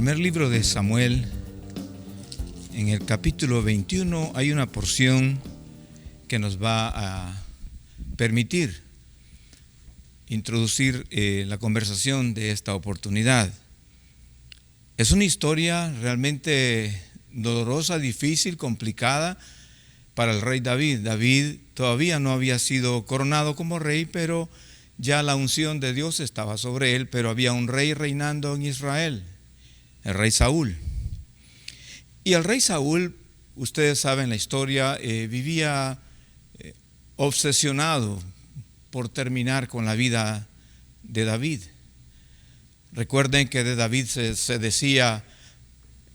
primer libro de Samuel, en el capítulo 21, hay una porción que nos va a permitir introducir la conversación de esta oportunidad. Es una historia realmente dolorosa, difícil, complicada para el rey David. David todavía no había sido coronado como rey, pero ya la unción de Dios estaba sobre él, pero había un rey reinando en Israel, el rey Saúl. Y el rey Saúl, ustedes saben la historia, vivía obsesionado por terminar con la vida de David. Recuerden que de David se decía,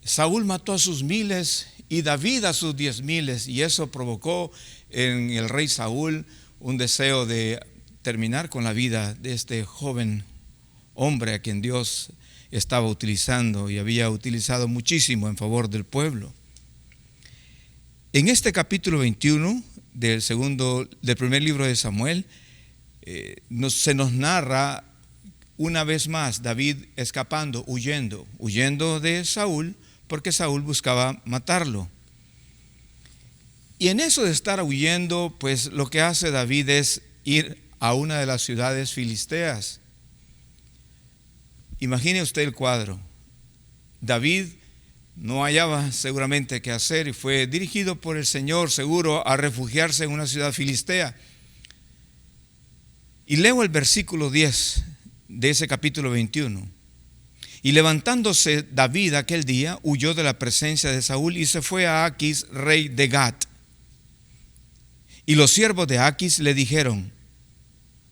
Saúl mató a sus miles y David a sus 10,000, y eso provocó en el rey Saúl un deseo de terminar con la vida de este joven hombre a quien Dios estaba utilizando y había utilizado muchísimo en favor del pueblo. En este capítulo 21 del primer libro de Samuel, se nos narra una vez más David escapando, huyendo de Saúl, porque Saúl buscaba matarlo. Y en eso de estar huyendo, pues lo que hace David es ir a una de las ciudades filisteas. Imagine usted el cuadro. David no hallaba seguramente qué hacer y fue dirigido por el Señor seguro a refugiarse en una ciudad filistea. Y leo el versículo 10 de ese capítulo 21. Y levantándose David aquel día, huyó de la presencia de Saúl y se fue a Aquis, rey de Gat. Y los siervos de Aquis le dijeron,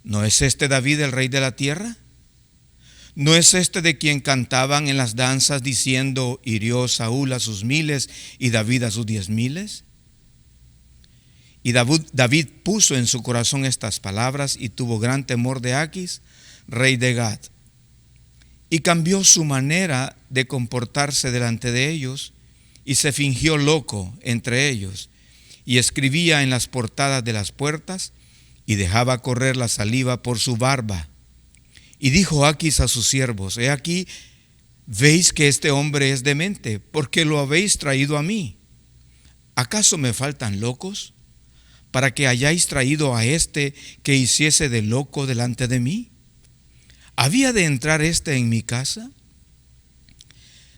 ¿no es este David el rey de la tierra? ¿No es este de quien cantaban en las danzas diciendo, hirió Saúl a sus 1,000 y David a sus 10,000? Y David puso en su corazón estas palabras y tuvo gran temor de Aquis, rey de Gat. Y cambió su manera de comportarse delante de ellos y se fingió loco entre ellos y escribía en las portadas de las puertas y dejaba correr la saliva por su barba. Y dijo Aquis a sus siervos, he aquí, ¿veis que este hombre es demente? ¿Por qué lo habéis traído a mí? ¿Acaso me faltan locos para que hayáis traído a este que hiciese de loco delante de mí? ¿Había de entrar este en mi casa?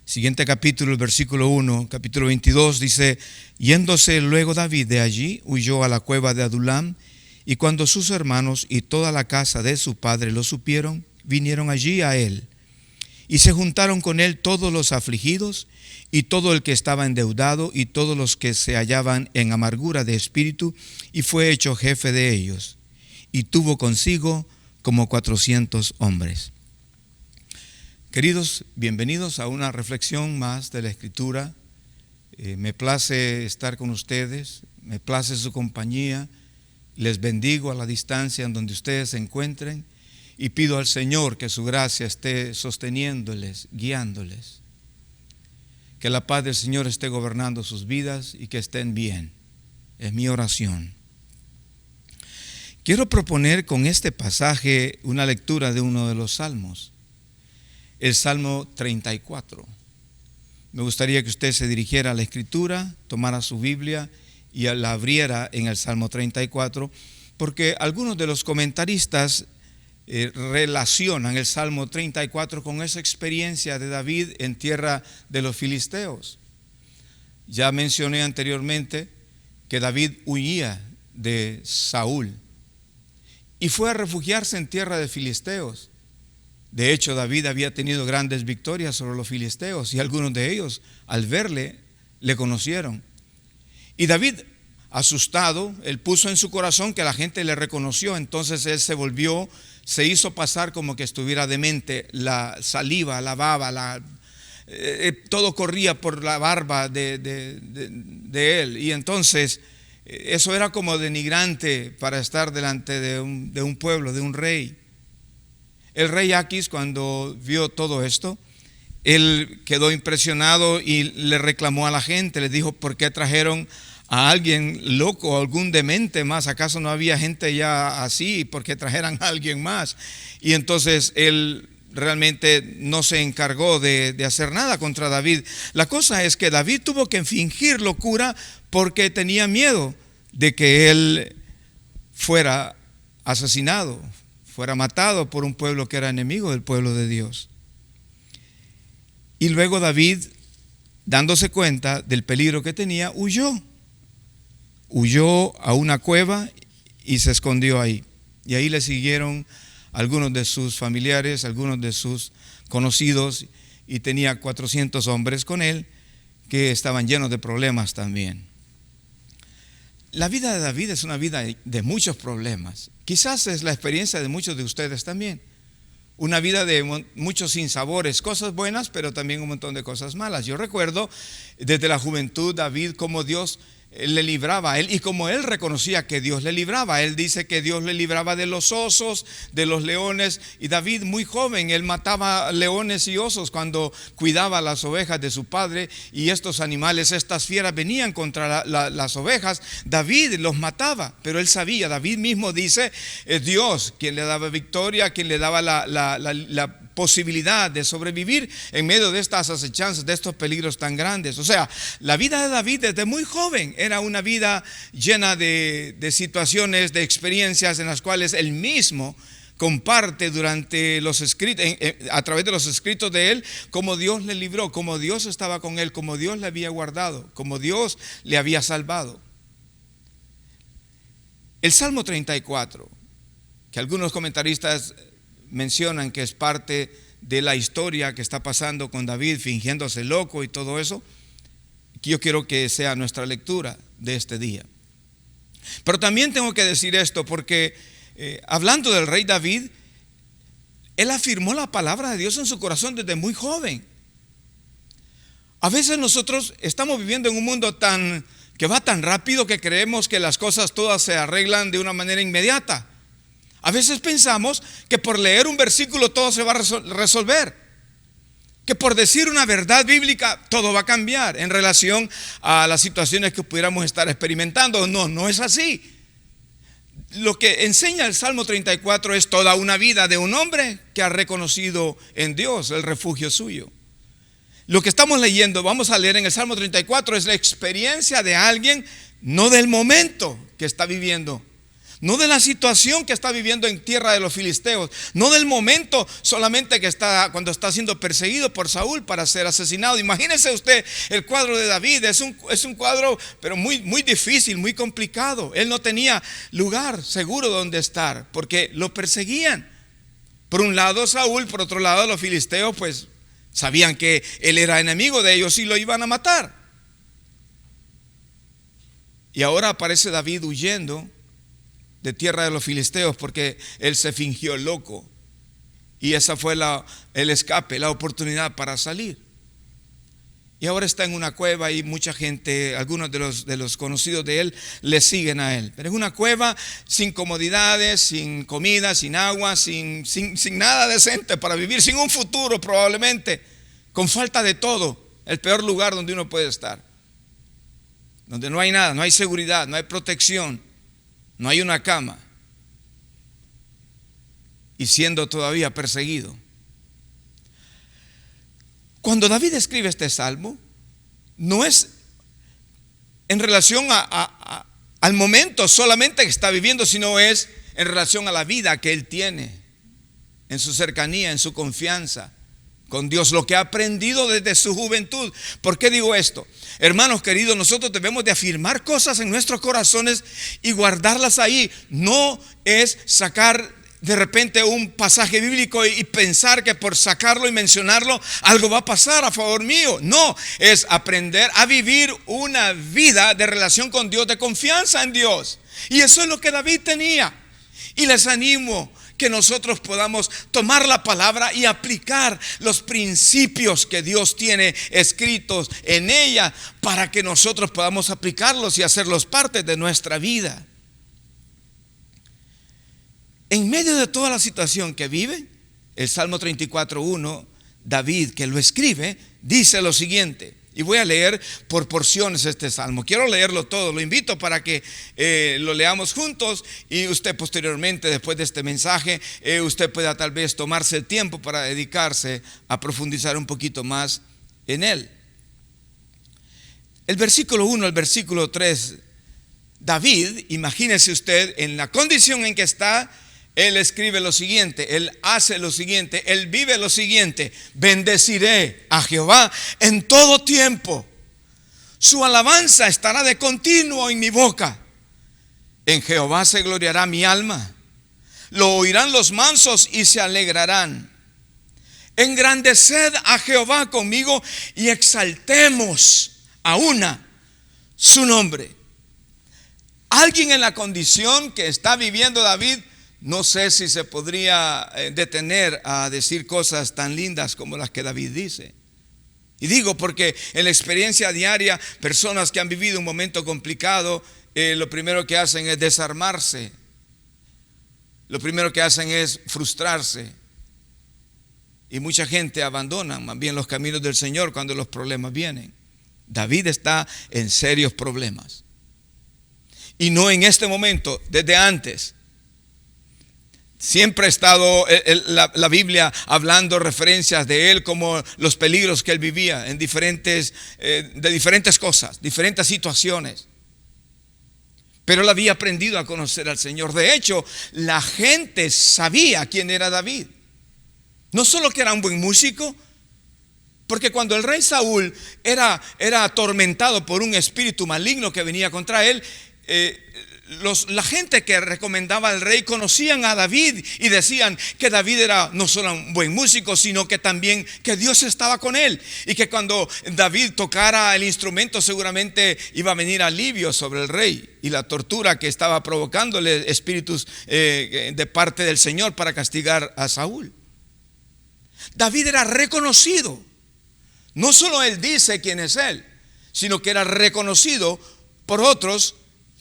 Siguiente capítulo, el versículo 1, capítulo 22, dice, yéndose luego David de allí, huyó a la cueva de Adulam, y cuando sus hermanos y toda la casa de su padre lo supieron, vinieron allí a él. Y se juntaron con él todos los afligidos, y todo el que estaba endeudado, y todos los que se hallaban en amargura de espíritu, y fue hecho jefe de ellos. Y tuvo consigo como 400 hombres. Queridos, bienvenidos a una reflexión más de la Escritura. Me place estar con ustedes, me place su compañía. Les bendigo a la distancia en donde ustedes se encuentren y pido al Señor que su gracia esté sosteniéndoles, guiándoles. Que la paz del Señor esté gobernando sus vidas y que estén bien. Es mi oración. Quiero proponer con este pasaje una lectura de uno de los salmos, el Salmo 34. Me gustaría que usted se dirigiera a la Escritura, tomara su Biblia y la abriera en el Salmo 34, porque algunos de los comentaristas relacionan el Salmo 34 con esa experiencia de David en tierra de los filisteos. Ya mencioné anteriormente que David huía de Saúl y fue a refugiarse en tierra de filisteos. De hecho, David había tenido grandes victorias sobre los filisteos y algunos de ellos, al verle, le conocieron. Y David, asustado, él puso en su corazón que la gente le reconoció, entonces él se hizo pasar como que estuviera demente, la saliva, la baba, todo corría por la barba de él, y entonces eso era como denigrante para estar delante de un pueblo, de un rey. El rey Aquis, cuando vio todo esto, él quedó impresionado y le reclamó a la gente, le dijo, ¿por qué trajeron a alguien loco, a algún demente más? ¿Acaso no había gente ya así? ¿Por qué trajeran a alguien más? Y entonces él realmente no se encargó de hacer nada contra David. La cosa es que David tuvo que fingir locura porque tenía miedo de que él fuera asesinado, fuera matado por un pueblo que era enemigo del pueblo de Dios. Y luego David, dándose cuenta del peligro que tenía, huyó a una cueva y se escondió ahí. Y ahí le siguieron algunos de sus familiares, algunos de sus conocidos, y tenía 400 hombres con él que estaban llenos de problemas también. La vida de David es una vida de muchos problemas. Quizás es la experiencia de muchos de ustedes también. Una vida de muchos sinsabores, cosas buenas, pero también un montón de cosas malas. Yo recuerdo desde la juventud David cómo Dios le libraba a él, y como él reconocía que Dios le libraba. Él dice que Dios le libraba de los osos, de los leones. Y David, muy joven, él mataba leones y osos cuando cuidaba las ovejas de su padre, y estos animales, estas fieras venían contra las ovejas. David los mataba, pero él sabía, David mismo dice, es Dios quien le daba victoria, quien le daba la posibilidad de sobrevivir en medio de estas acechanzas, de estos peligros tan grandes. O sea, la vida de David desde muy joven era una vida llena de situaciones, de experiencias en las cuales él mismo comparte durante los escritos, a través de los escritos de él, cómo Dios le libró, cómo Dios estaba con él, cómo Dios le había guardado, cómo Dios le había salvado. El Salmo 34, que algunos comentaristas mencionan que es parte de la historia que está pasando con David fingiéndose loco y todo eso, yo quiero que sea nuestra lectura de este día. Pero también tengo que decir esto porque hablando del rey David, él afirmó la palabra de Dios en su corazón desde muy joven. A veces nosotros estamos viviendo en un mundo que va tan rápido que creemos que las cosas todas se arreglan de una manera inmediata. A veces pensamos que por leer un versículo todo se va a resolver, que por decir una verdad bíblica todo va a cambiar en relación a las situaciones que pudiéramos estar experimentando. No, no es así. Lo que enseña el Salmo 34 es toda una vida de un hombre que ha reconocido en Dios el refugio suyo. Lo que estamos leyendo, vamos a leer en el Salmo 34, es la experiencia de alguien, no del momento que está viviendo, no de la situación que está viviendo en tierra de los filisteos, no del momento solamente que está cuando está siendo perseguido por Saúl para ser asesinado. Imagínese usted el cuadro de David, es un cuadro pero muy difícil, muy complicado. Él no tenía lugar seguro donde estar porque lo perseguían. Por un lado Saúl, por otro lado los filisteos pues sabían que él era enemigo de ellos y lo iban a matar. Y ahora aparece David huyendo de tierra de los filisteos porque él se fingió loco, y esa fue el escape, la oportunidad para salir. Y ahora está en una cueva y mucha gente, algunos de los conocidos de él, le siguen a él. Pero es una cueva sin comodidades, sin comida, sin agua, sin nada decente para vivir, sin un futuro probablemente, con falta de todo. El peor lugar donde uno puede estar, donde no hay nada, no hay seguridad, no hay protección, no hay una cama, y siendo todavía perseguido. Cuando David escribe este salmo, no es en relación al momento solamente que está viviendo, sino es en relación a la vida que él tiene, en su cercanía, en su confianza con Dios, lo que ha aprendido desde su juventud. ¿Por qué digo esto? Hermanos queridos, nosotros debemos de afirmar cosas en nuestros corazones y guardarlas ahí. No es sacar de repente un pasaje bíblico y pensar que por sacarlo y mencionarlo algo va a pasar a favor mío. No, es aprender a vivir una vida de relación con Dios, de confianza en Dios. Y eso es lo que David tenía. Y les animo que nosotros podamos tomar la palabra y aplicar los principios que Dios tiene escritos en ella para que nosotros podamos aplicarlos y hacerlos parte de nuestra vida. En medio de toda la situación que vive, el Salmo 34:1, David, que lo escribe, dice lo siguiente: Y voy a leer por porciones este salmo. Quiero leerlo todo. Lo invito para que lo leamos juntos y usted posteriormente, después de este mensaje, usted pueda tal vez tomarse el tiempo para dedicarse a profundizar un poquito más en él. El versículo 1 al versículo 3, David, imagínese usted en la condición en que está. Él escribe lo siguiente, él hace lo siguiente, él vive lo siguiente: bendeciré a Jehová en todo tiempo, su alabanza estará de continuo en mi boca. En Jehová se gloriará mi alma, lo oirán los mansos y se alegrarán. Engrandeced a Jehová conmigo y exaltemos a una su nombre. Alguien en la condición que está viviendo David, no sé si se podría detener a decir cosas tan lindas como las que David dice. Y digo porque en la experiencia diaria, personas que han vivido un momento complicado, lo primero que hacen es desarmarse. Lo primero que hacen es frustrarse. Y mucha gente abandona más bien los caminos del Señor cuando los problemas vienen. David está en serios problemas. Y no en este momento, desde antes. Siempre ha estado la Biblia hablando referencias de él como los peligros que él vivía en de diferentes cosas, diferentes situaciones. Pero él había aprendido a conocer al Señor. De hecho, la gente sabía quién era David. No solo que era un buen músico, porque cuando el rey Saúl era atormentado por un espíritu maligno que venía contra él, la gente que recomendaba al rey conocían a David y decían que David era no solo un buen músico, sino que también que Dios estaba con él, y que cuando David tocara el instrumento seguramente iba a venir alivio sobre el rey y la tortura que estaba provocándole espíritus de parte del Señor para castigar a Saúl. David era reconocido. No solo él dice quién es él, sino que era reconocido por otros,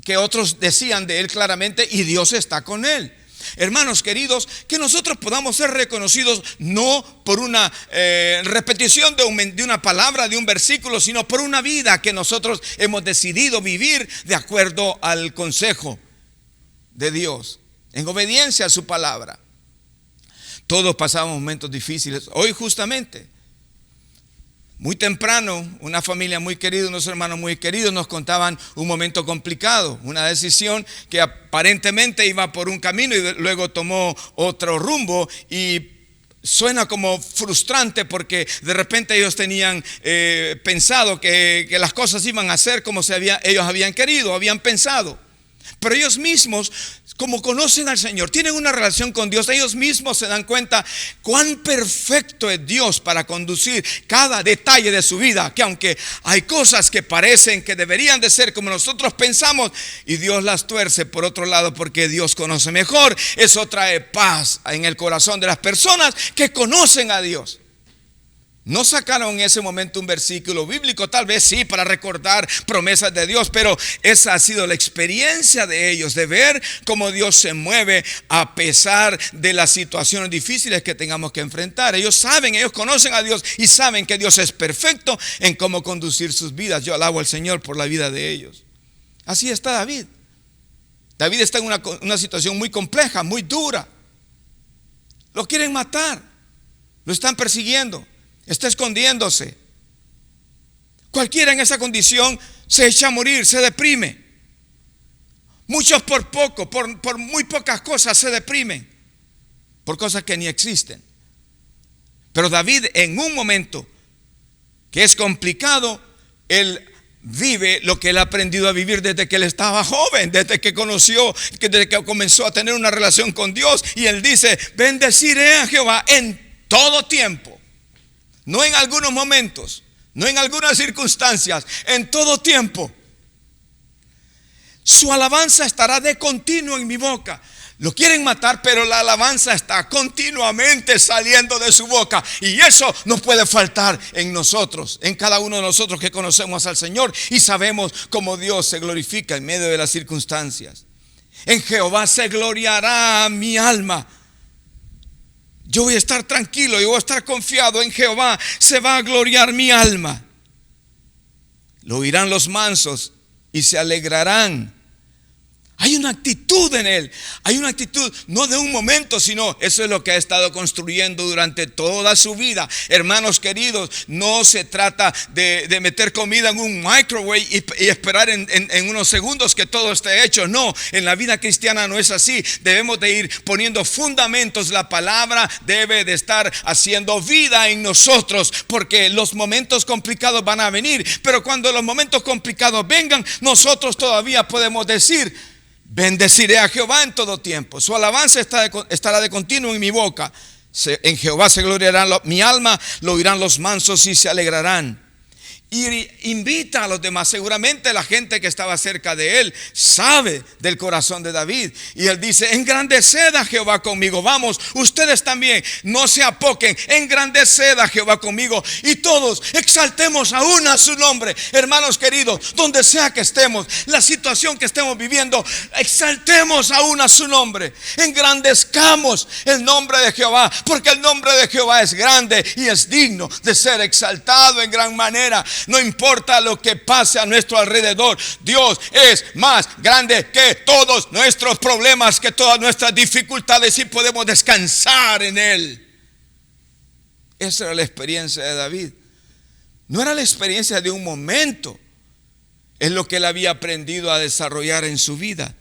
que otros decían de él claramente, y Dios está con él. Hermanos queridos, que nosotros podamos ser reconocidos no por una repetición de una palabra, de un versículo, sino por una vida que nosotros hemos decidido vivir de acuerdo al consejo de Dios, en obediencia a su palabra. Todos pasamos momentos difíciles. Hoy justamente, muy temprano, una familia muy querida, unos hermanos muy queridos nos contaban un momento complicado, una decisión que aparentemente iba por un camino y luego tomó otro rumbo, y suena como frustrante porque de repente ellos tenían pensado que las cosas iban a ser como ellos habían querido, habían pensado. Pero ellos mismos, como conocen al Señor, tienen una relación con Dios, ellos mismos se dan cuenta cuán perfecto es Dios para conducir cada detalle de su vida, que aunque hay cosas que parecen que deberían de ser como nosotros pensamos, y Dios las tuerce por otro lado porque Dios conoce mejor. Eso trae paz en el corazón de las personas que conocen a Dios. No sacaron en ese momento un versículo bíblico, tal vez sí, para recordar promesas de Dios, pero esa ha sido la experiencia de ellos, de ver cómo Dios se mueve a pesar de las situaciones difíciles que tengamos que enfrentar. Ellos saben, ellos conocen a Dios y saben que Dios es perfecto en cómo conducir sus vidas. Yo alabo al Señor por la vida de ellos. Así está David. David está en una situación muy compleja, muy dura. Lo quieren matar, lo están persiguiendo, está escondiéndose. Cualquiera en esa condición se echa a morir, se deprime. Muchos por muy pocas cosas se deprimen, por cosas que ni existen. Pero David, en un momento que es complicado, él vive lo que él ha aprendido a vivir desde que él estaba joven, desde que comenzó a tener una relación con Dios. Y él dice: bendeciré a Jehová en todo tiempo. No en algunos momentos, no en algunas circunstancias, en todo tiempo. Su alabanza estará de continuo en mi boca. Lo quieren matar, pero la alabanza está continuamente saliendo de su boca. Y eso no puede faltar en nosotros, en cada uno de nosotros que conocemos al Señor y sabemos cómo Dios se glorifica en medio de las circunstancias. En Jehová se gloriará mi alma. Yo voy a estar tranquilo, yo voy a estar confiado en Jehová. Se va a gloriar mi alma. Lo oirán los mansos y se alegrarán. Hay una actitud en él, hay una actitud no de un momento, sino eso es lo que ha estado construyendo durante toda su vida. Hermanos queridos, no se trata de meter comida en un microwave y esperar en unos segundos que todo esté hecho. No, en la vida cristiana no es así. Debemos de ir poniendo fundamentos. La palabra debe de estar haciendo vida en nosotros, porque los momentos complicados van a venir. Pero cuando los momentos complicados vengan, nosotros todavía podemos decir: bendeciré a Jehová en todo tiempo, su alabanza estará de continuo en mi boca. En Jehová se gloriará mi alma, lo oirán los mansos y se alegrarán. Y invita a los demás. Seguramente la gente que estaba cerca de él sabe del corazón de David. Y él dice: engrandeced a Jehová conmigo. Vamos, ustedes también, no se apoquen. Engrandeced a Jehová conmigo. Y todos exaltemos aún a su nombre. Hermanos queridos, donde sea que estemos, la situación que estemos viviendo, exaltemos aún a su nombre. Engrandezcamos el nombre de Jehová, porque el nombre de Jehová es grande y es digno de ser exaltado en gran manera. No importa lo que pase a nuestro alrededor, Dios es más grande que todos nuestros problemas, que todas nuestras dificultades, y podemos descansar en Él. Esa era la experiencia de David. No era la experiencia de un momento, es lo que él había aprendido a desarrollar en su vida,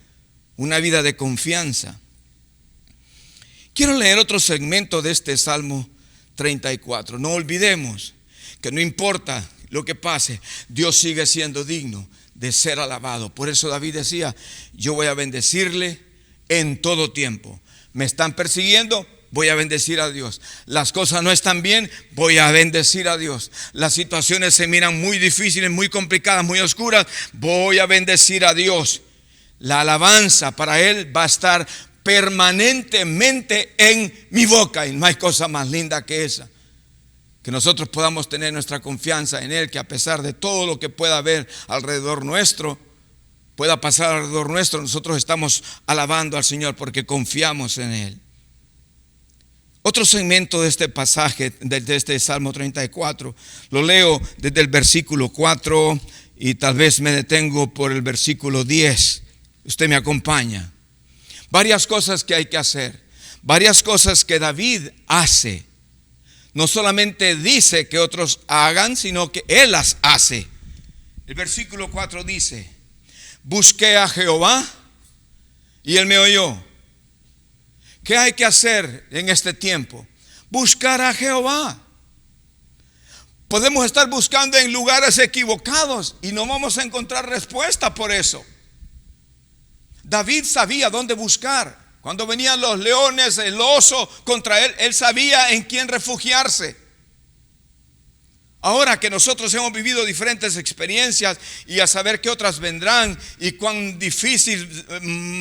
una vida de confianza. Quiero leer otro segmento de este Salmo 34. No olvidemos que no importa lo que pase, Dios sigue siendo digno de ser alabado. Por eso David decía: yo voy a bendecirle en todo tiempo. Me están persiguiendo, voy a bendecir a Dios. Las cosas no están bien, voy a bendecir a Dios. Las situaciones se miran muy difíciles, muy complicadas, muy oscuras, voy a bendecir a Dios. La alabanza para él va a estar permanentemente en mi boca, y no hay cosa más linda que esa. Que nosotros podamos tener nuestra confianza en Él, que a pesar de todo lo que pueda haber alrededor nuestro, pueda pasar alrededor nuestro, nosotros estamos alabando al Señor porque confiamos en Él. Otro segmento de este pasaje, de este Salmo 34, lo leo desde el versículo 4 y tal vez me detengo por el versículo 10. Usted me acompaña. Varias cosas que hay que hacer, varias cosas que David hace. No solamente dice que otros hagan, sino que él las hace. El versículo 4 dice: busqué a Jehová y él me oyó. ¿Qué hay que hacer en este tiempo? Buscar a Jehová. Podemos estar buscando en lugares equivocados y no vamos a encontrar respuesta por eso. David sabía dónde buscar. Cuando venían los leones, el oso contra él, él sabía en quién refugiarse. Ahora que nosotros hemos vivido diferentes experiencias y a saber qué otras vendrán y cuán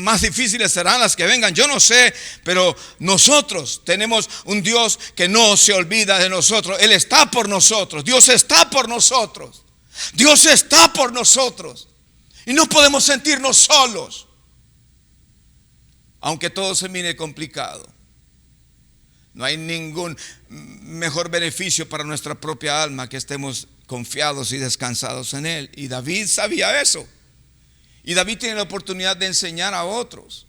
más difíciles serán las que vengan, yo no sé, pero nosotros tenemos un Dios que no se olvida de nosotros. Él está por nosotros, Dios está por nosotros, Dios está por nosotros y no podemos sentirnos solos. Aunque todo se mire complicado, no hay ningún mejor beneficio para nuestra propia alma que estemos confiados y descansados en Él. Y David sabía eso. Y David tiene la oportunidad de enseñar a otros.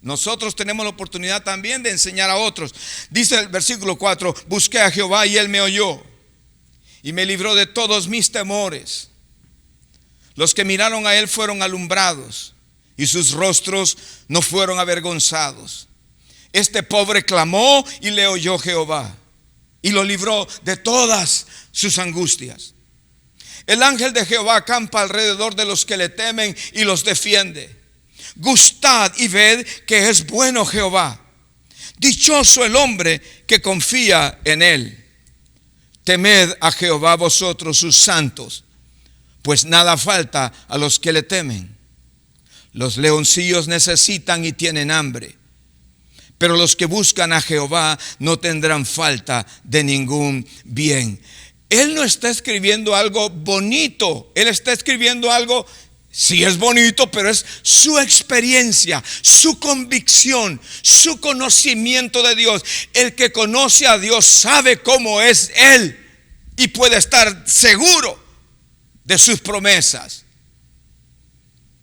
Nosotros tenemos la oportunidad también de enseñar a otros. Dice el versículo 4: busqué a Jehová y Él me oyó y me libró de todos mis temores. Los que miraron a Él fueron alumbrados, y sus rostros no fueron avergonzados. Este pobre clamó y le oyó Jehová y lo libró de todas sus angustias. El ángel de Jehová acampa alrededor de los que le temen y los defiende. Gustad y ved que es bueno Jehová. Dichoso el hombre que confía en él. Temed a Jehová vosotros sus santos, pues nada falta a los que le temen. Los leoncillos necesitan y tienen hambre, pero los que buscan a Jehová no tendrán falta de ningún bien. Él no está escribiendo algo bonito, él está escribiendo algo, sí es bonito, pero es su experiencia, su convicción, su conocimiento de Dios. El que conoce a Dios sabe cómo es Él y puede estar seguro de sus promesas.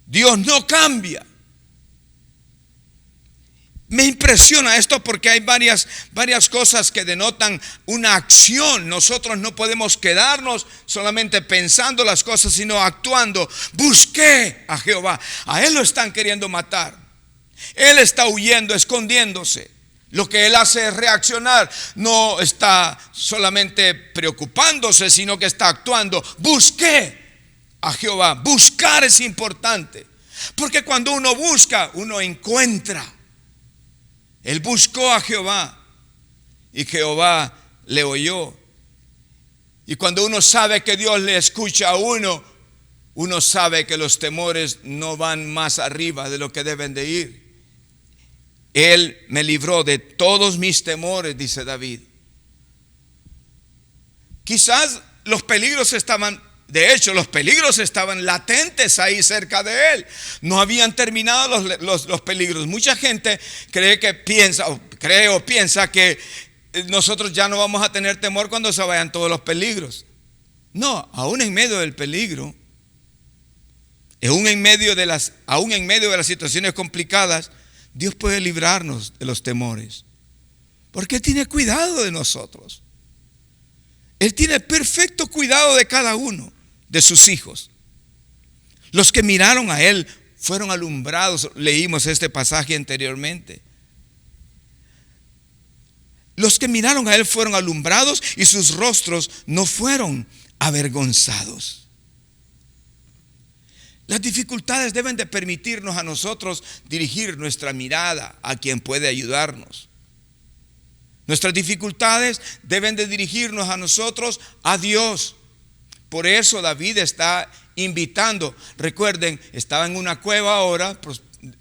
Dios no cambia. Me impresiona esto porque hay varias cosas que denotan una acción. Nosotros no podemos quedarnos solamente pensando las cosas, sino actuando. Busqué a Jehová. A él lo están queriendo matar. Él está huyendo, escondiéndose. Lo que él hace es reaccionar. No está solamente preocupándose, sino que está actuando. Busqué a Jehová. Buscar es importante, porque cuando uno busca, uno encuentra. Él buscó a Jehová y Jehová le oyó. Y cuando uno sabe que Dios le escucha a uno, uno sabe que los temores no van más arriba de lo que deben de ir. Él me libró de todos mis temores, dice David. Quizás los peligros estaban, de hecho, los peligros estaban latentes ahí cerca de él. No habían terminado los peligros. Mucha gente piensa que nosotros ya no vamos a tener temor cuando se vayan todos los peligros. No, aún en medio del peligro, aún en medio de las situaciones complicadas, Dios puede librarnos de los temores, porque Él tiene cuidado de nosotros. Él tiene perfecto cuidado de cada uno de sus hijos. Los que miraron a Él fueron alumbrados. Leímos este pasaje anteriormente. Los que miraron a Él fueron alumbrados y sus rostros no fueron avergonzados. Las dificultades deben de permitirnos a nosotros dirigir nuestra mirada a quien puede ayudarnos. Nuestras dificultades deben de dirigirnos a nosotros, a Dios. Por eso David está invitando. Recuerden, estaba en una cueva ahora,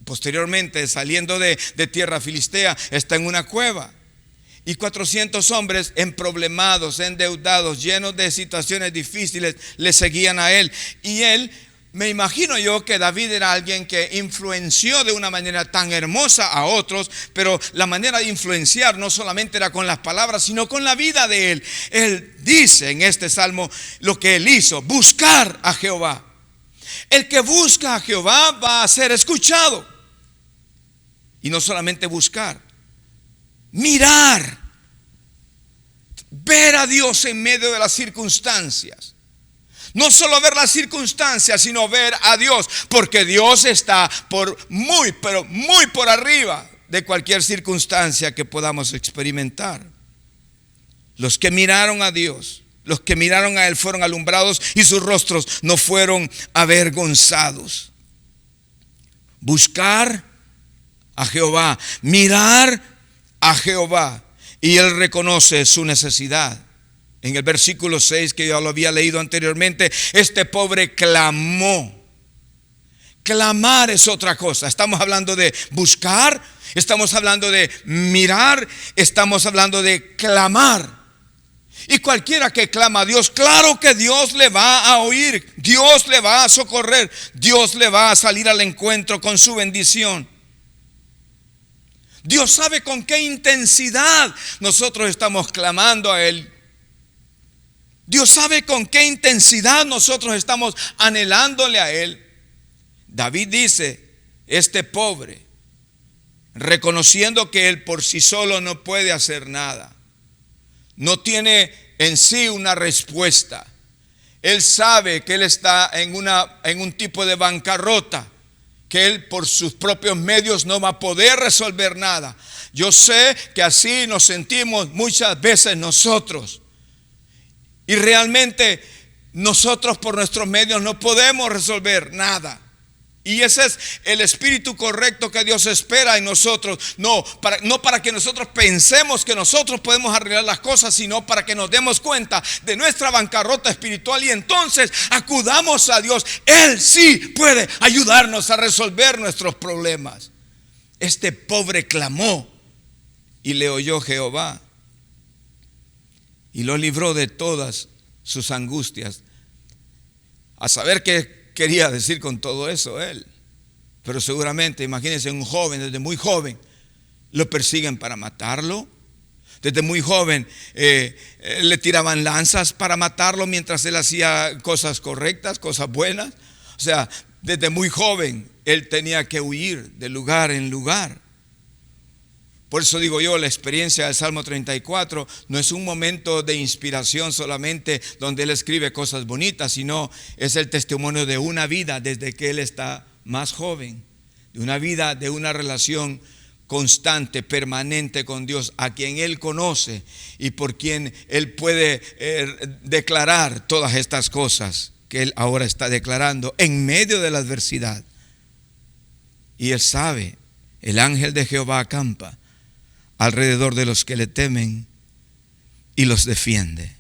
posteriormente saliendo de tierra filistea, está en una cueva. Y 400 hombres emproblemados, endeudados, llenos de situaciones difíciles, le seguían a él. Y él, me imagino yo que David era alguien que influenció de una manera tan hermosa a otros, pero la manera de influenciar no solamente era con las palabras, sino con la vida de él. Él dice en este salmo lo que él hizo: buscar a Jehová. El que busca a Jehová va a ser escuchado. Y no solamente buscar, mirar, ver a Dios en medio de las circunstancias. No solo ver las circunstancias, sino ver a Dios, porque Dios está pero muy por arriba de cualquier circunstancia que podamos experimentar. Los que miraron a Dios, los que miraron a Él fueron alumbrados y sus rostros no fueron avergonzados. Buscar a Jehová, mirar a Jehová, y Él reconoce su necesidad. En el versículo 6, que yo lo había leído anteriormente, este pobre clamó. Clamar es otra cosa. Estamos hablando de buscar, estamos hablando de mirar, estamos hablando de clamar. Y cualquiera que clama a Dios, claro que Dios le va a oír, Dios le va a socorrer, Dios le va a salir al encuentro con su bendición. Dios sabe con qué intensidad nosotros estamos clamando a Él. Dios sabe con qué intensidad nosotros estamos anhelándole a Él. David dice, este pobre, reconociendo que él por sí solo no puede hacer nada, no tiene en sí una respuesta. Él sabe que él está en un tipo de bancarrota, que él por sus propios medios no va a poder resolver nada. Yo sé que así nos sentimos muchas veces nosotros. Y realmente nosotros por nuestros medios no podemos resolver nada. Y ese es el espíritu correcto que Dios espera en nosotros. No para que nosotros pensemos que nosotros podemos arreglar las cosas, sino para que nos demos cuenta de nuestra bancarrota espiritual y entonces acudamos a Dios. Él sí puede ayudarnos a resolver nuestros problemas. Este pobre clamó y le oyó Jehová y lo libró de todas sus angustias. A saber qué quería decir con todo eso él. Pero seguramente, imagínense, un joven, desde muy joven, lo persiguen para matarlo. Desde muy joven le tiraban lanzas para matarlo mientras él hacía cosas correctas, cosas buenas. O sea, desde muy joven él tenía que huir de lugar en lugar. Por eso digo yo, la experiencia del Salmo 34 no es un momento de inspiración solamente donde él escribe cosas bonitas, sino es el testimonio de una vida desde que él está más joven, de una vida, de una relación constante, permanente con Dios, a quien él conoce y por quien él puede declarar todas estas cosas que él ahora está declarando en medio de la adversidad. Y él sabe, el ángel de Jehová acampa alrededor de los que le temen y los defiende.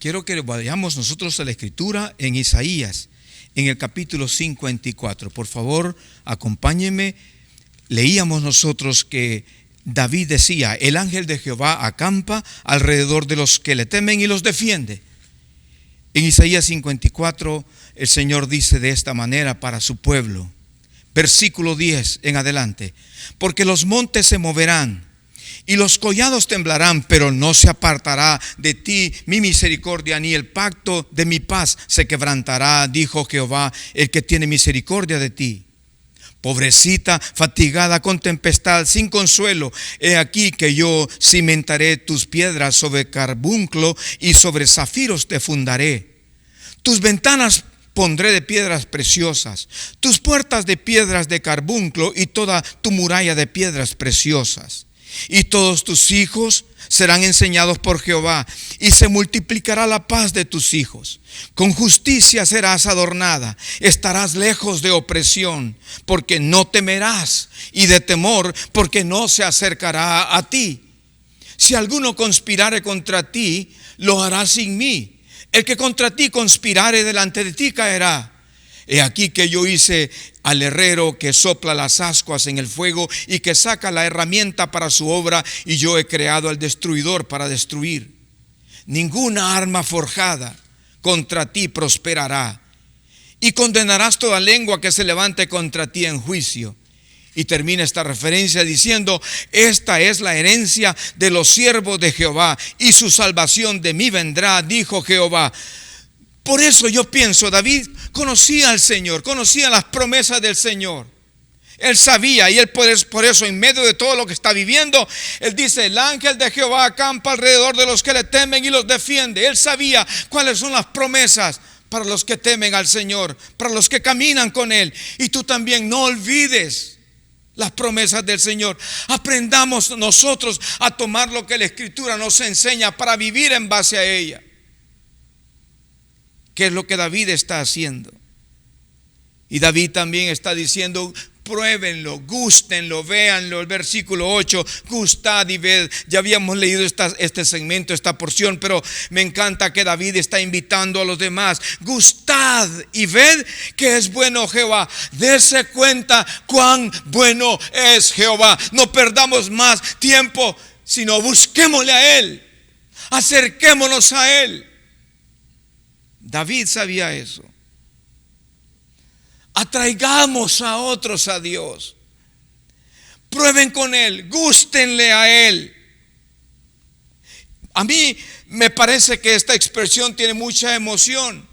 Quiero que vayamos nosotros a la escritura en Isaías, en el capítulo 54. Por favor, acompáñenme. Leíamos nosotros que David decía: el ángel de Jehová acampa alrededor de los que le temen y los defiende. En Isaías 54 el Señor dice de esta manera para su pueblo, versículo 10 en adelante: porque los montes se moverán y los collados temblarán, pero no se apartará de ti mi misericordia, ni el pacto de mi paz se quebrantará, dijo Jehová, el que tiene misericordia de ti. Pobrecita, fatigada con tempestad, sin consuelo, he aquí que yo cimentaré tus piedras sobre carbunclo y sobre zafiros te fundaré. Tus ventanas pondré de piedras preciosas, tus puertas de piedras de carbunclo y toda tu muralla de piedras preciosas. Y todos tus hijos serán enseñados por Jehová, y se multiplicará la paz de tus hijos. Con justicia serás adornada, estarás lejos de opresión, porque no temerás, y de temor, porque no se acercará a ti. Si alguno conspirare contra ti, lo hará sin mí. El que contra ti conspirare, delante de ti caerá. He aquí que yo hice al herrero que sopla las ascuas en el fuego y que saca la herramienta para su obra, y yo he creado al destruidor para destruir. Ninguna arma forjada contra ti prosperará, y condenarás toda lengua que se levante contra ti en juicio. Y termina esta referencia diciendo: esta es la herencia de los siervos de Jehová, y su salvación de mí vendrá, dijo Jehová. Por eso yo pienso, David conocía al Señor, conocía las promesas del Señor. Él sabía, y él por eso en medio de todo lo que está viviendo, él dice: el ángel de Jehová acampa alrededor de los que le temen y los defiende. Él sabía cuáles son las promesas para los que temen al Señor, para los que caminan con él. Y tú también no olvides las promesas del Señor. Aprendamos nosotros a tomar lo que la Escritura nos enseña para vivir en base a ella. ¿Qué es lo que David está haciendo? Y David también está diciendo: pruébenlo, gústenlo, véanlo. El versículo 8, gustad y ved. Ya habíamos leído este segmento, esta porción, pero me encanta que David está invitando a los demás: gustad y ved que es bueno Jehová. Dese cuenta cuán bueno es Jehová. No perdamos más tiempo, sino busquémosle a Él, acerquémonos a Él. David sabía eso. Atraigamos a otros a Dios. Prueben con Él, gústenle a Él. A mí me parece que esta expresión tiene mucha emoción.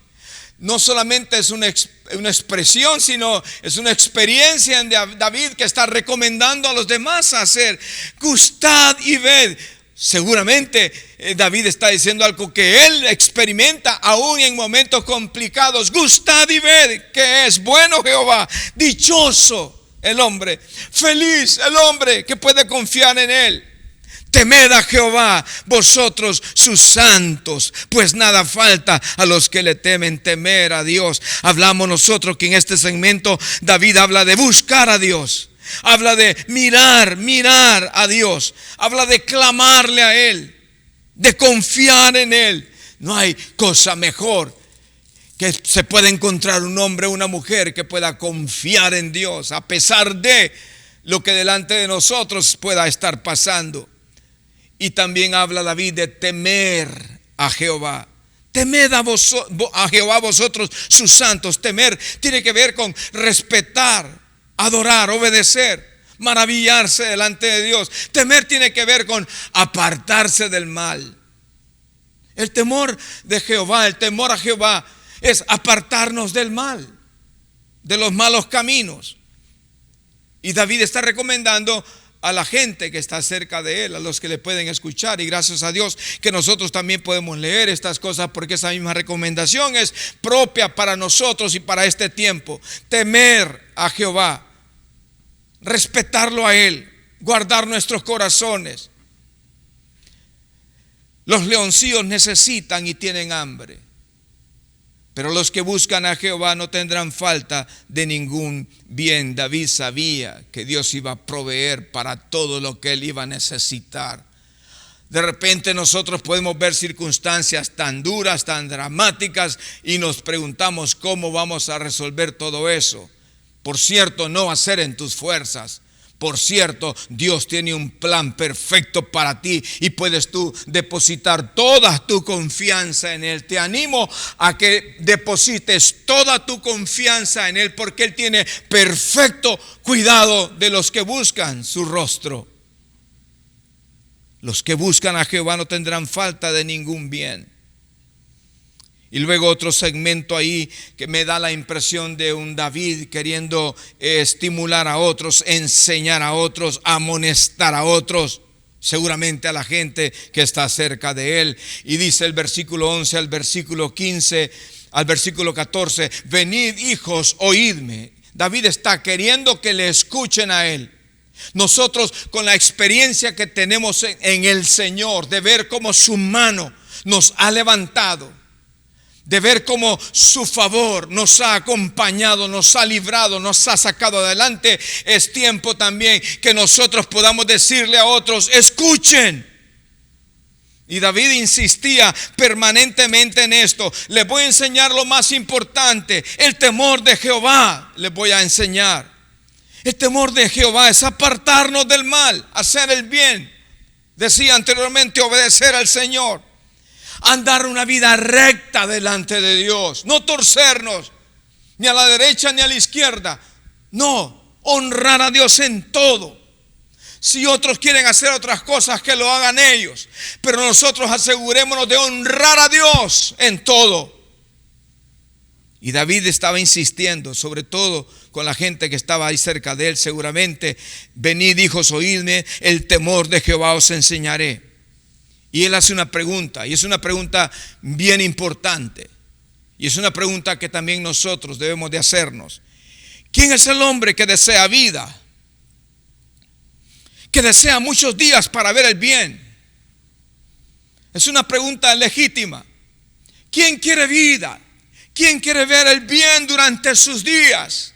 No solamente es una expresión, sino es una experiencia en David que está recomendando a los demás a hacer. Gustad y ved. Seguramente David está diciendo algo que él experimenta aún en momentos complicados. Gustad y ved que es bueno Jehová. Dichoso el hombre, feliz el hombre que puede confiar en él. Temed a Jehová, vosotros sus santos, pues nada falta a los que le temen. Temer a Dios. Hablamos nosotros que en este segmento David habla de buscar a Dios. Habla de mirar a Dios. Habla de clamarle a Él, de confiar en Él. No hay cosa mejor que se pueda encontrar un hombre o una mujer que pueda confiar en Dios a pesar de lo que delante de nosotros pueda estar pasando. Y también habla David de temer a Jehová. Temed a Jehová vosotros sus santos. Temer tiene que ver con respetar, adorar, obedecer. maravillarse delante de Dios. Temer tiene que ver con apartarse del mal. El temor de Jehová, el temor a Jehová es apartarnos del mal, de los malos caminos. Y David está recomendando a la gente que está cerca de él, a los que le pueden escuchar, y gracias a Dios que nosotros también podemos leer estas cosas, porque esa misma recomendación es propia para nosotros y para este tiempo. Temer a Jehová, respetarlo a él, guardar nuestros corazones. Los leoncillos necesitan y tienen hambre, pero los que buscan a Jehová no tendrán falta de ningún bien. David sabía que Dios iba a proveer para todo lo que él iba a necesitar. De repente nosotros podemos ver circunstancias tan duras, tan dramáticas, y nos preguntamos cómo vamos a resolver todo eso. Por cierto, no va a ser en tus fuerzas. Por cierto, Dios tiene un plan perfecto para ti y puedes tú depositar toda tu confianza en Él. Te animo a que deposites toda tu confianza en Él, porque Él tiene perfecto cuidado de los que buscan su rostro. Los que buscan a Jehová no tendrán falta de ningún bien. Y luego otro segmento ahí que me da la impresión de un David queriendo estimular a otros, enseñar a otros, amonestar a otros, seguramente a la gente que está cerca de él. Y dice el versículo 11 al versículo 15, al versículo 14, venid hijos, oídme. David está queriendo que le escuchen a él. Nosotros, con la experiencia que tenemos en el Señor, de ver cómo su mano nos ha levantado, de ver cómo su favor nos ha acompañado, nos ha librado, nos ha sacado adelante, es tiempo también que nosotros podamos decirle a otros, escuchen. Y David insistía permanentemente en esto. Les voy a enseñar lo más importante, el temor de Jehová les voy a enseñar. El temor de Jehová es apartarnos del mal, hacer el bien. Decía anteriormente, obedecer al Señor. Andar una vida recta delante de Dios, no torcernos ni a la derecha ni a la izquierda. No, honrar a Dios en todo. Si otros quieren hacer otras cosas, que lo hagan ellos, pero nosotros asegurémonos de honrar a Dios en todo. Y David estaba insistiendo, sobre todo con la gente que estaba ahí cerca de él, seguramente: venid hijos, oídme, el temor de Jehová os enseñaré. Y él hace una pregunta, y es una pregunta bien importante, y es una pregunta que también nosotros debemos de hacernos. ¿Quién es el hombre que desea vida? Que desea muchos días para ver el bien. Es una pregunta legítima. ¿Quién quiere vida? ¿Quién quiere ver el bien durante sus días?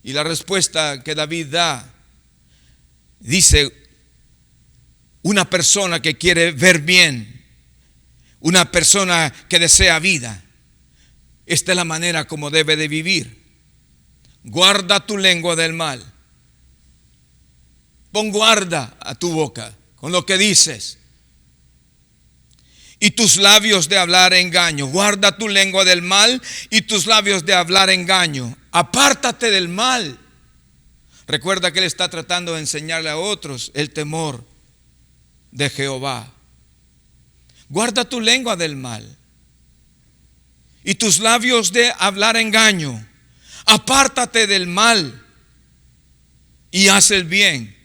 Y la respuesta que David da dice: una persona que quiere ver bien, una persona que desea vida, esta es la manera como debe de vivir. Guarda tu lengua del mal. Pon guarda a tu boca con lo que dices. Y tus labios de hablar engaño. Guarda tu lengua del mal y tus labios de hablar engaño. Apártate del mal. Recuerda que él está tratando de enseñarle a otros el temor de Jehová. Guarda tu lengua del mal y tus labios de hablar engaño. Apártate del mal y haz el bien.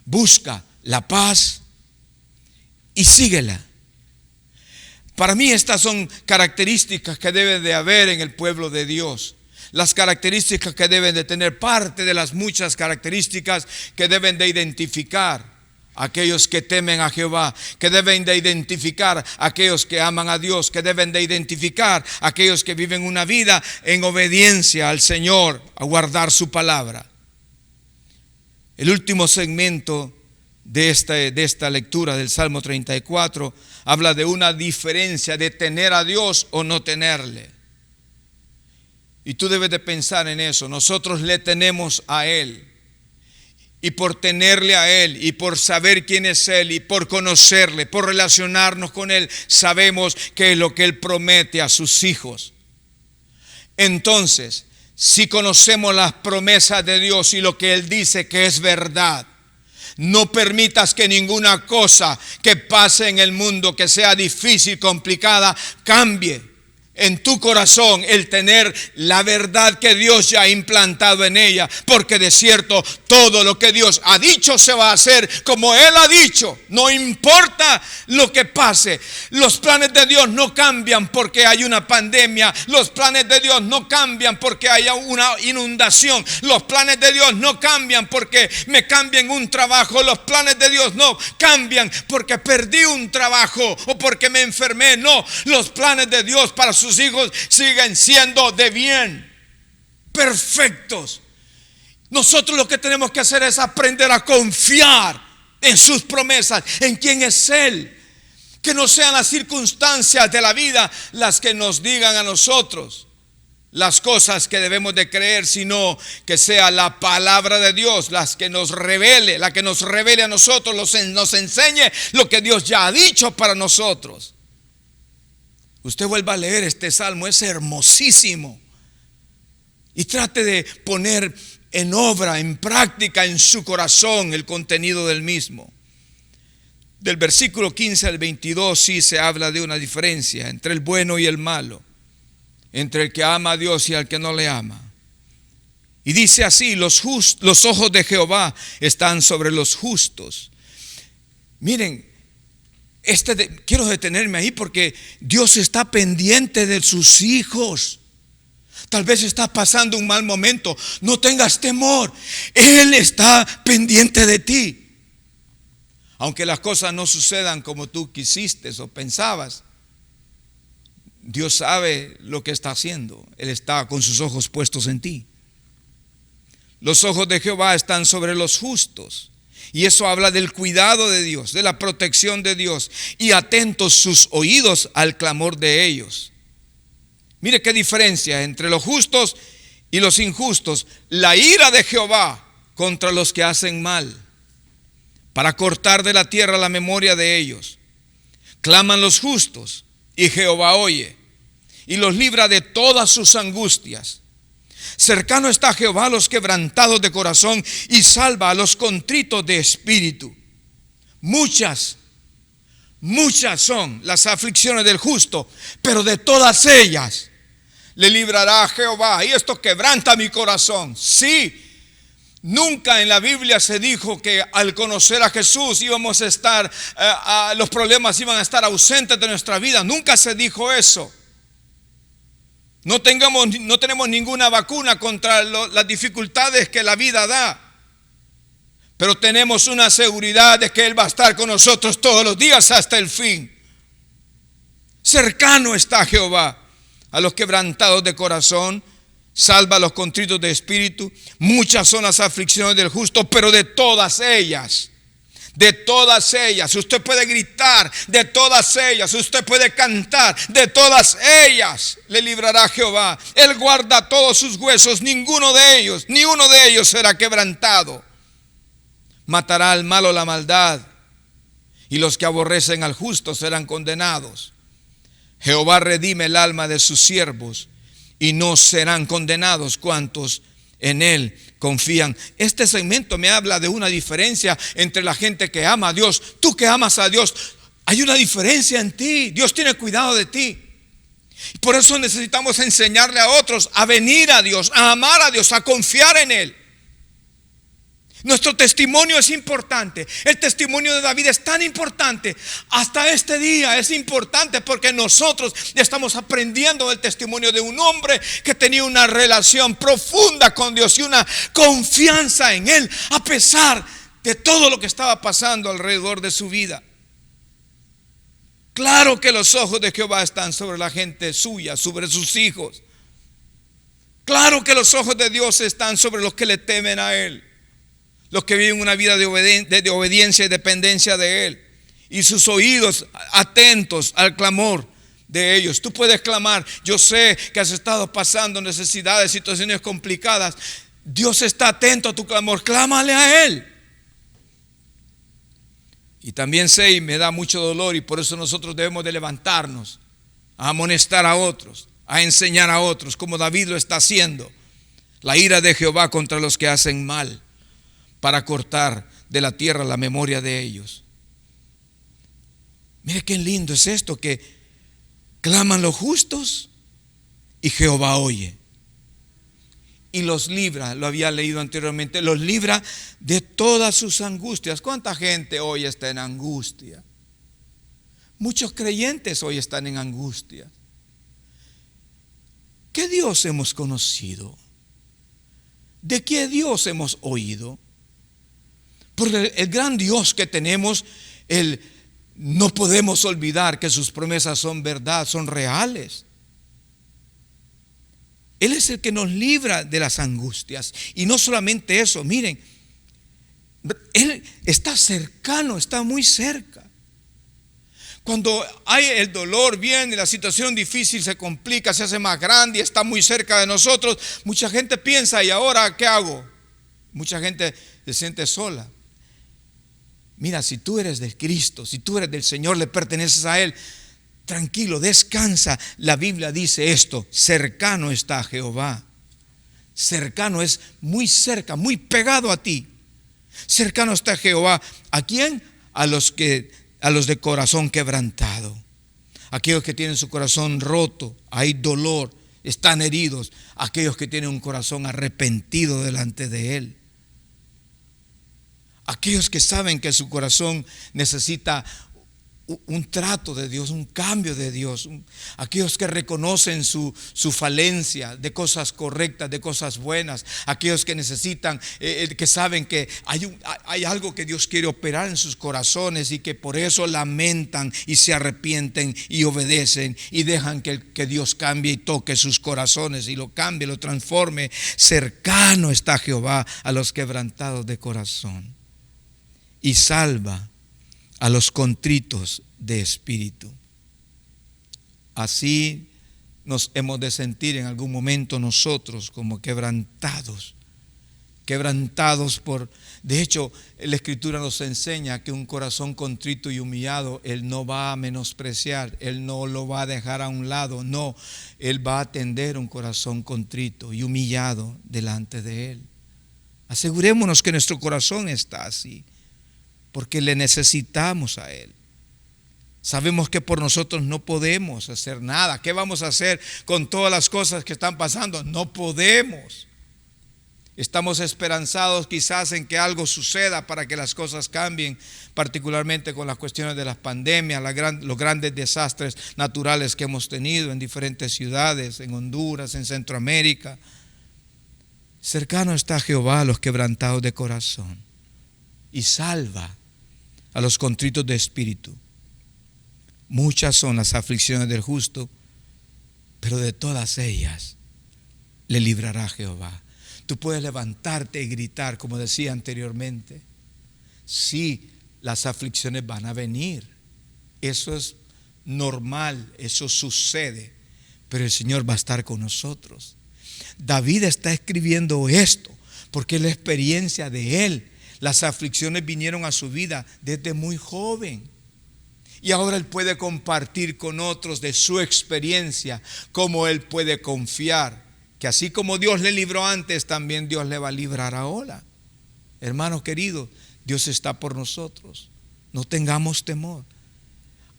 Busca la paz y síguela. Para mí estas son características que debe de haber en el pueblo de Dios. Las características que deben de tener, parte de las muchas características que deben de identificar aquellos que temen a Jehová, que deben de identificar aquellos que aman a Dios, que deben de identificar aquellos que viven una vida en obediencia al Señor, a guardar su palabra. El último segmento de esta lectura del Salmo 34 habla de una diferencia de tener a Dios o no tenerle. Y tú debes de pensar en eso. Nosotros le tenemos a Él. Y por tenerle a Él y por saber quién es Él y por conocerle, por relacionarnos con Él, sabemos que es lo que Él promete a sus hijos. Entonces, Si conocemos las promesas de Dios y lo que Él dice que es verdad, no permitas que ninguna cosa que pase en el mundo, que sea difícil, complicada, cambie en tu corazón el tener la verdad que Dios ya ha implantado en ella, porque de cierto todo lo que Dios ha dicho se va a hacer como Él ha dicho. No importa lo que pase, los planes de Dios no cambian porque hay una pandemia, los planes de Dios no cambian porque haya una inundación, los planes de Dios no cambian porque me cambien un trabajo, los planes de Dios no cambian porque perdí un trabajo o porque me enfermé. No, los planes de Dios para sus hijos siguen siendo de bien, perfectos. Nosotros lo que tenemos que hacer es aprender a confiar en sus promesas, en quién es Él. Que no sean las circunstancias de la vida las que nos digan a nosotros las cosas que debemos de creer, sino que sea la palabra de Dios las que nos revele, la que nos revele a nosotros, nos enseñe lo que Dios ya ha dicho para nosotros. Usted vuelva a leer este salmo, es hermosísimo. Y trate de poner en obra, en práctica, en su corazón el contenido del mismo. Del versículo 15 al 22 sí se habla de una diferencia entre el bueno y el malo, entre el que ama a Dios y al que no le ama. Y dice así: los ojos de Jehová están sobre los justos. Miren, quiero detenerme ahí porque Dios está pendiente de sus hijos. Tal vez estás pasando un mal momento, no tengas temor, Él está pendiente de ti. Aunque las cosas no sucedan como tú quisiste o pensabas, Dios sabe lo que está haciendo. Él está con sus ojos puestos en ti. Los ojos de Jehová están sobre los justos. Y eso habla del cuidado de Dios, de la protección de Dios. Y atentos sus oídos al clamor de ellos. Mire qué diferencia entre los justos y los injustos. La ira de Jehová contra los que hacen mal, para cortar de la tierra la memoria de ellos. Claman los justos y Jehová oye y los libra de todas sus angustias. Cercano está Jehová a los quebrantados de corazón y salva a los contritos de espíritu. Muchas son las aflicciones del justo, pero de todas ellas le librará a Jehová. Y esto quebranta mi corazón. Sí, nunca en la Biblia se dijo que al conocer a Jesús íbamos a estar, los problemas iban a estar ausentes de nuestra vida. Nunca se dijo eso. No tenemos ninguna vacuna contra las dificultades que la vida da, pero tenemos una seguridad de que Él va a estar con nosotros todos los días hasta el fin. Cercano está Jehová a los quebrantados de corazón, salva a los contritos de espíritu. Muchas son las aflicciones del justo, pero de todas ellas, usted puede gritar, de todas ellas, usted puede cantar, de todas ellas le librará Jehová. Él guarda todos sus huesos, ni uno de ellos será quebrantado. Matará al malo la maldad, y los que aborrecen al justo serán condenados. Jehová redime el alma de sus siervos, y no serán condenados cuantos en Él confían. Este segmento me habla de una diferencia entre la gente que ama a Dios. Tú que amas a Dios, hay una diferencia en ti. Dios tiene cuidado de ti. Por eso necesitamos enseñarle a otros a venir a Dios, a amar a Dios, a confiar en Él. Nuestro testimonio es importante. El testimonio de David es tan importante. Hasta este día es importante porque nosotros estamos aprendiendo del testimonio de un hombre que tenía una relación profunda con Dios y una confianza en Él, a pesar de todo lo que estaba pasando alrededor de su vida. Claro que los ojos de Jehová están sobre la gente suya, sobre sus hijos. Claro que los ojos de Dios están sobre los que le temen a Él, los que viven una vida de obediencia y dependencia de Él, y sus oídos atentos al clamor de ellos. Tú puedes clamar. Yo sé que has estado pasando necesidades, situaciones complicadas. Dios está atento a tu clamor. Clámale a Él. Y también sé, y me da mucho dolor, y por eso nosotros debemos de levantarnos a amonestar a otros, a enseñar a otros, como David lo está haciendo. La ira de Jehová contra los que hacen mal, para cortar de la tierra la memoria de ellos. Mire qué lindo es esto, que claman los justos y Jehová oye y los libra. Lo había leído anteriormente, los libra de todas sus angustias. ¿Cuánta gente hoy está en angustia? Muchos creyentes hoy están en angustia. ¿Qué Dios hemos conocido? ¿De qué Dios hemos oído? Por el gran Dios que tenemos, no podemos olvidar que sus promesas son verdad, son reales. Él es el que nos libra de las angustias. Y no solamente eso, miren, Él está cercano, está muy cerca. Cuando hay el dolor, viene, la situación difícil se complica, se hace más grande y está muy cerca de nosotros, mucha gente piensa, ¿y ahora qué hago? Mucha gente se siente sola. Mira, si tú eres de Cristo, si tú eres del Señor, le perteneces a Él, tranquilo, descansa. La Biblia dice esto: cercano está Jehová. Cercano es muy cerca, muy pegado a ti. Cercano está Jehová. ¿A quién? A los de corazón quebrantado, aquellos que tienen su corazón roto, hay dolor, están heridos, aquellos que tienen un corazón arrepentido delante de Él, aquellos que saben que su corazón necesita un trato de Dios, un cambio de Dios, aquellos que reconocen su falencia de cosas correctas, de cosas buenas, aquellos que necesitan, que saben que hay algo que Dios quiere operar en sus corazones y que por eso lamentan y se arrepienten y obedecen y dejan que Dios cambie y toque sus corazones y lo cambie, lo transforme. Cercano está Jehová a los quebrantados de corazón y salva a los contritos de espíritu. Así nos hemos de sentir en algún momento nosotros, como quebrantados por... De hecho, la Escritura nos enseña que un corazón contrito y humillado, Él no va a menospreciar, Él no lo va a dejar a un lado, no, Él va a atender un corazón contrito y humillado delante de Él. Asegurémonos que nuestro corazón está así, porque le necesitamos a Él. Sabemos que por nosotros no podemos hacer nada. ¿Qué vamos a hacer con todas las cosas que están pasando? No podemos. Estamos esperanzados quizás en que algo suceda para que las cosas cambien, particularmente con las cuestiones de las pandemias, los grandes desastres naturales que hemos tenido en diferentes ciudades, en Honduras, en Centroamérica. Cercano está Jehová a los quebrantados de corazón y salva a los contritos de espíritu. Muchas son las aflicciones del justo, pero de todas ellas le librará Jehová. Tú puedes levantarte y gritar, como decía anteriormente. Sí, las aflicciones van a venir. Eso es normal, eso sucede, pero el Señor va a estar con nosotros. David está escribiendo esto porque es la experiencia de él. Las aflicciones vinieron a su vida desde muy joven. Y ahora él puede compartir con otros de su experiencia, cómo él puede confiar, que así como Dios le libró antes, también Dios le va a librar ahora. Hermanos queridos, Dios está por nosotros. No tengamos temor.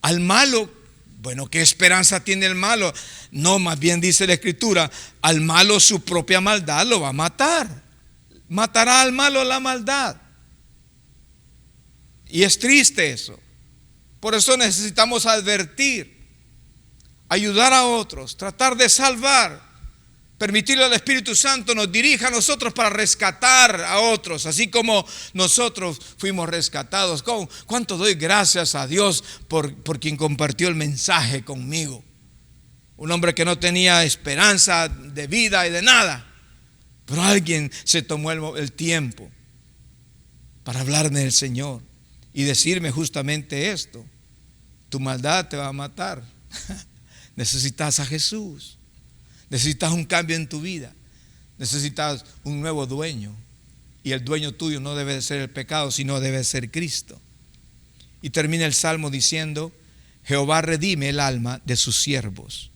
Al malo, bueno, ¿qué esperanza tiene el malo? No, más bien dice la Escritura, al malo su propia maldad lo va a matar. Matará al malo la maldad. Y es triste eso. Por eso necesitamos advertir, ayudar a otros, tratar de salvar, permitirle al Espíritu Santo nos dirija a nosotros para rescatar a otros, así como nosotros fuimos rescatados. ¿Cuánto doy gracias a Dios por quien compartió el mensaje conmigo? Un hombre que no tenía esperanza de vida y de nada, pero alguien se tomó el tiempo para hablarme del Señor y decirme justamente esto: tu maldad te va a matar. Necesitas a Jesús. Necesitas un cambio en tu vida. Necesitas un nuevo dueño. Y el dueño tuyo no debe de ser el pecado, sino debe ser Cristo. Y termina el Salmo diciendo: Jehová redime el alma de sus siervos,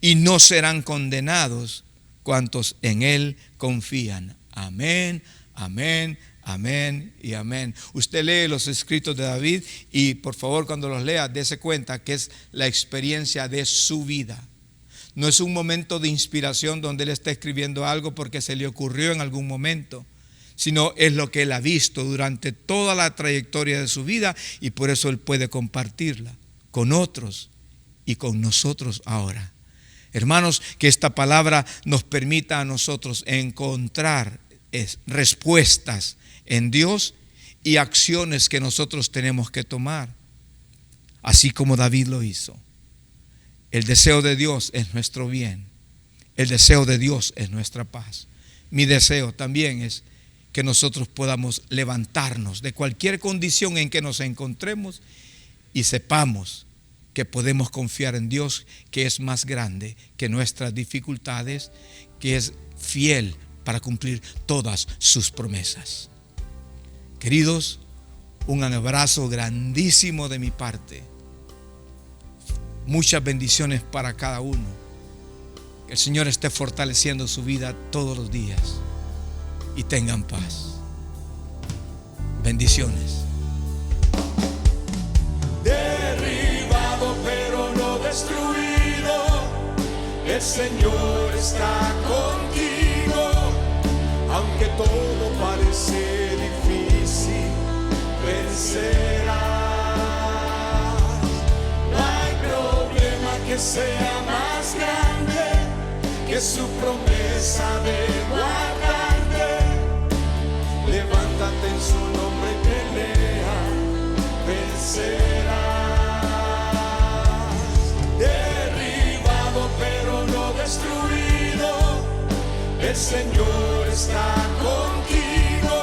y no serán condenados cuantos en Él confían. Amén, amén, amén y amén. Usted lee los escritos de David y por favor cuando los lea, dése cuenta que es la experiencia de su vida. No es un momento de inspiración donde él está escribiendo algo porque se le ocurrió en algún momento, sino es lo que él ha visto durante toda la trayectoria de su vida y por eso él puede compartirla con otros y con nosotros ahora. Hermanos, que esta palabra nos permita a nosotros encontrar respuestas en Dios y acciones que nosotros tenemos que tomar, así como David lo hizo. El deseo de Dios es nuestro bien. El deseo de Dios es nuestra paz. Mi deseo también es que nosotros podamos levantarnos de cualquier condición en que nos encontremos y sepamos que podemos confiar en Dios, que es más grande que nuestras dificultades, que es fiel para cumplir todas sus promesas. Queridos, un abrazo grandísimo de mi parte. Muchas bendiciones para cada uno. Que el Señor esté fortaleciendo su vida todos los días y tengan paz. Bendiciones. Derribado pero no destruido, el Señor está contigo. Aunque todo parece difícil, vencerás. Que sea más grande que su promesa de guardarte. Levántate en su nombre y pelea, vencerás. Derribado pero no destruido, el Señor está contigo.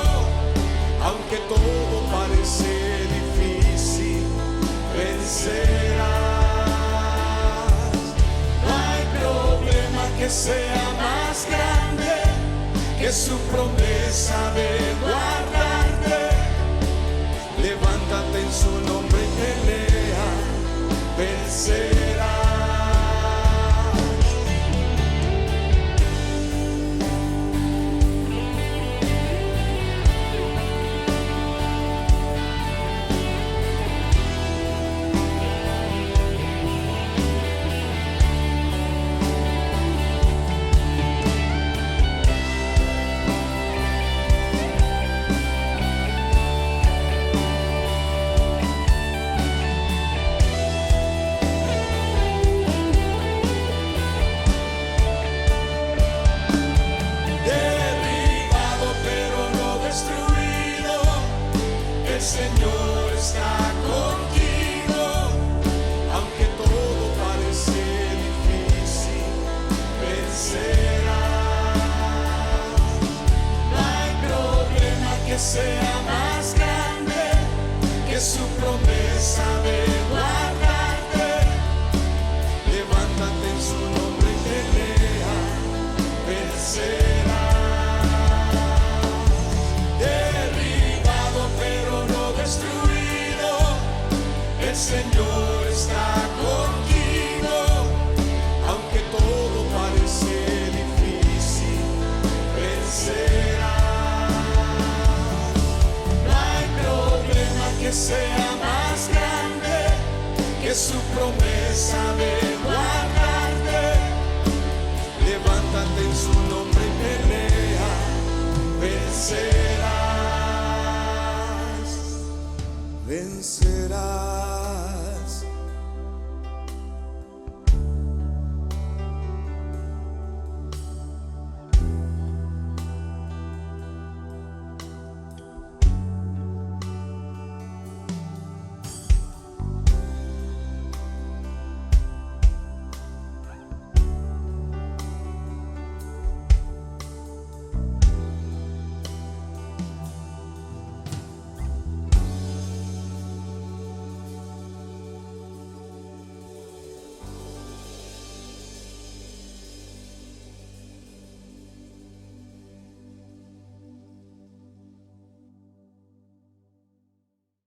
Aunque todo parece difícil, vencerás. Que sea más grande que su promesa de guardarte. Levántate en su nombre y pelea, vencerás. El Señor está contigo, aunque todo parece difícil, vencerás. No hay problema que sea más grande que su promesa de guardarte. Levántate en su nombre y pelea, vencerás. El Señor está contigo, aunque todo parece difícil, vencerás. No hay problema que sea más grande que su promesa de guardarte. Levántate en su nombre y pelea, vencerás. Vencerás.